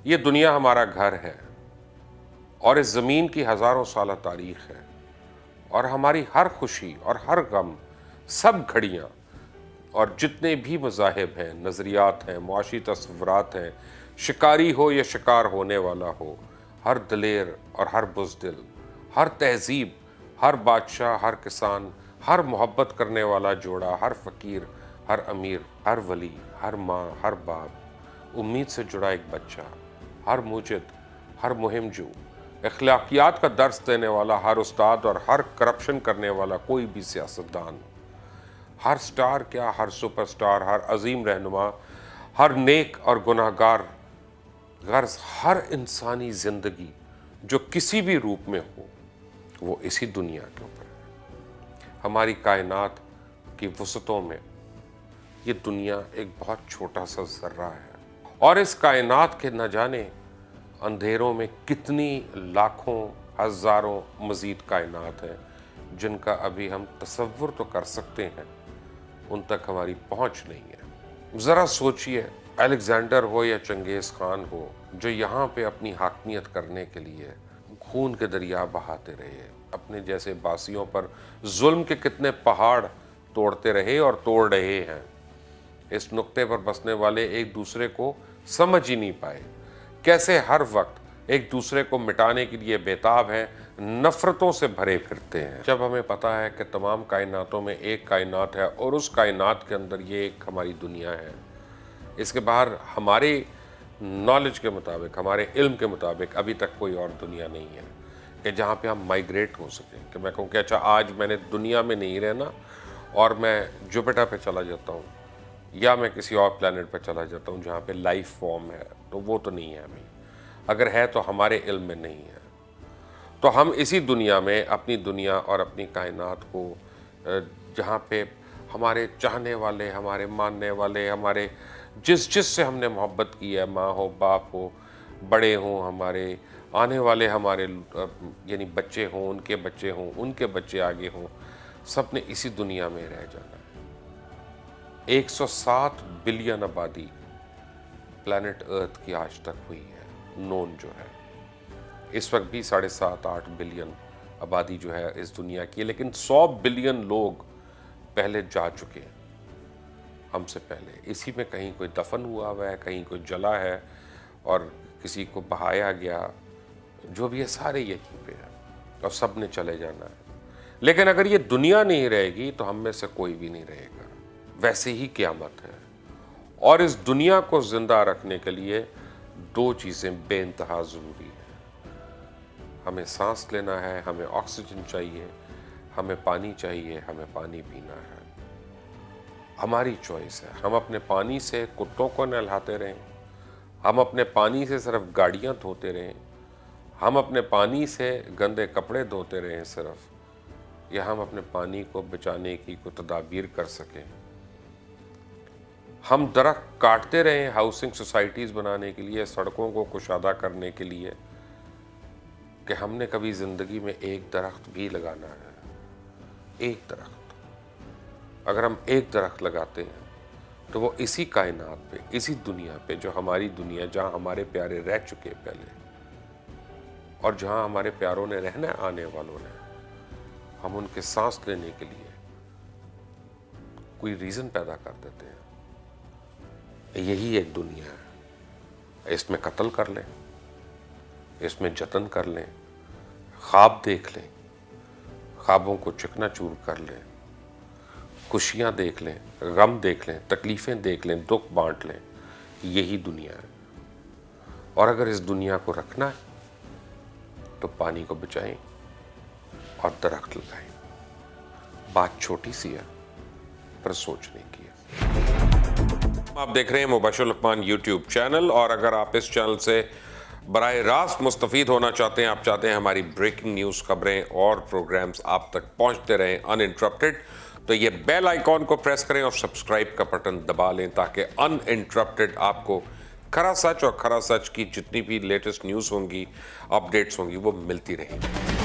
یہ دنیا ہمارا گھر ہے اور اس زمین کی ہزاروں سالہ تاریخ ہے، اور ہماری ہر خوشی اور ہر غم، سب گھڑیاں اور جتنے بھی مذاہب ہیں، نظریات ہیں، معاشی تصورات ہیں، شکاری ہو یا شکار ہونے والا ہو، ہر دلیر اور ہر بزدل، ہر تہذیب، ہر بادشاہ، ہر کسان، ہر محبت کرنے والا جوڑا، ہر فقیر، ہر امیر، ہر ولی، ہر ماں، ہر باپ، امید سے جڑا ایک بچہ، ہر موجد، ہر مہم جو، اخلاقیات کا درس دینے والا ہر استاد اور ہر کرپشن کرنے والا کوئی بھی سیاستدان، ہر سٹار کیا، ہر سپر سٹار، ہر عظیم رہنما، ہر نیک اور گناہگار، غرض ہر انسانی زندگی جو کسی بھی روپ میں ہو، وہ اسی دنیا کے اوپر ہے۔ ہماری کائنات کی وسعتوں میں یہ دنیا ایک بہت چھوٹا سا ذرہ ہے، اور اس کائنات کے نہ جانے اندھیروں میں کتنی لاکھوں ہزاروں مزید کائنات ہیں جن کا ابھی ہم تصور تو کر سکتے ہیں، ان تک ہماری پہنچ نہیں ہے۔ ذرا سوچئے، الیگزینڈر ہو یا چنگیز خان ہو، جو یہاں پہ اپنی حاکمیت کرنے کے لیے خون کے دریا بہاتے رہے، اپنے جیسے باسیوں پر ظلم کے کتنے پہاڑ توڑتے رہے اور توڑ رہے ہیں۔ اس نقطے پر بسنے والے ایک دوسرے کو سمجھ ہی نہیں پائے، کیسے ہر وقت ایک دوسرے کو مٹانے کے لیے بیتاب ہیں، نفرتوں سے بھرے پھرتے ہیں۔ جب ہمیں پتہ ہے کہ تمام کائناتوں میں ایک کائنات ہے اور اس کائنات کے اندر یہ ایک ہماری دنیا ہے، اس کے باہر ہمارے نالج کے مطابق، ہمارے علم کے مطابق ابھی تک کوئی اور دنیا نہیں ہے کہ جہاں پہ ہم مائیگریٹ ہو سکیں، کہ میں کہوں کہ اچھا آج میں نے دنیا میں نہیں رہنا اور میں جوپیٹر پہ چلا جاتا ہوں، یا میں کسی اور پلانٹ پہ چلا جاتا ہوں جہاں پہ لائف فارم ہے، تو وہ تو نہیں ہے ابھی۔ اگر ہے تو ہمارے علم میں نہیں ہے۔ تو ہم اسی دنیا میں اپنی دنیا اور اپنی کائنات کو، جہاں پہ ہمارے چاہنے والے، ہمارے ماننے والے، ہمارے جس سے ہم نے محبت کی ہے، ماں ہو، باپ ہو، بڑے ہوں، ہمارے آنے والے ہمارے یعنی بچے ہوں، ان کے بچے ہوں، ان کے بچے آگے ہوں، سب نے اسی دنیا میں رہ جانا ہے۔ 107 بلین آبادی پلانٹ ارتھ کی آج تک ہوئی ہے، نون جو ہے۔ اس وقت بھی 7.5-8 بلین آبادی جو ہے اس دنیا کی ہے، لیکن 100 بلین لوگ پہلے جا چکے ہیں ہم سے پہلے۔ اسی میں کہیں کوئی دفن ہوا ہے، کہیں کوئی جلا ہے، اور کسی کو بہایا گیا، جو بھی ہے سارے یہیں پہ ہیں، اور سب نے چلے جانا ہے۔ لیکن اگر یہ دنیا نہیں رہے گی تو ہم میں سے کوئی بھی نہیں رہے گا۔ ویسے ہی قیامت ہے، اور اس دنیا کو زندہ رکھنے کے لیے دو چیزیں بے انتہا ضروری ہیں۔ ہمیں سانس لینا ہے، ہمیں آکسیجن چاہیے، ہمیں پانی چاہیے، ہمیں پانی پینا ہے۔ ہماری چوائس ہے، ہم اپنے پانی سے کتوں کو نہلاتے رہیں، ہم اپنے پانی سے صرف گاڑیاں دھوتے رہیں، ہم اپنے پانی سے گندے کپڑے دھوتے رہیں صرف، یا ہم اپنے پانی کو بچانے کی کوئی تدابیر کر سکیں۔ ہم درخت کاٹتے رہیں ہاؤسنگ سوسائٹیز بنانے کے لیے، سڑکوں کو کشادہ کرنے کے لیے، کہ ہم نے کبھی زندگی میں ایک درخت بھی لگانا ہے۔ ایک درخت، اگر ہم ایک درخت لگاتے ہیں تو وہ اسی کائنات پہ، اسی دنیا پہ، جو ہماری دنیا، جہاں ہمارے پیارے رہ چکے پہلے اور جہاں ہمارے پیاروں نے رہنا ہے آنے والوں نے، ہم ان کے سانس لینے کے لیے کوئی ریزن پیدا کر دیتے ہیں۔ یہی ایک دنیا ہے، اس میں قتل کر لیں، اس میں جتن کر لیں، خواب دیکھ لیں، خوابوں کو چکنا چور کر لیں، خوشیاں دیکھ لیں، غم دیکھ لیں، تکلیفیں دیکھ لیں، دکھ بانٹ لیں، یہی دنیا ہے۔ اور اگر اس دنیا کو رکھنا ہے تو پانی کو بچائیں اور درخت لگائیں۔ بات چھوٹی سی ہے پر سوچنے کی ہے۔ آپ دیکھ رہے ہیں مبشر لقمان یوٹیوب چینل، اور اگر آپ اس چینل سے براہ راست مستفید ہونا چاہتے ہیں، آپ چاہتے ہیں ہماری بریکنگ نیوز، خبریں اور پروگرامز آپ تک پہنچتے رہیں ان انٹرپٹڈ، تو یہ بیل آئیکن کو پریس کریں اور سبسکرائب کا بٹن دبا لیں، تاکہ ان انٹرپٹڈ آپ کو کھرا سچ اور کھرا سچ کی جتنی بھی لیٹسٹ نیوز ہوں گی، اپڈیٹس ہوں گی، وہ ملتی رہیں گی۔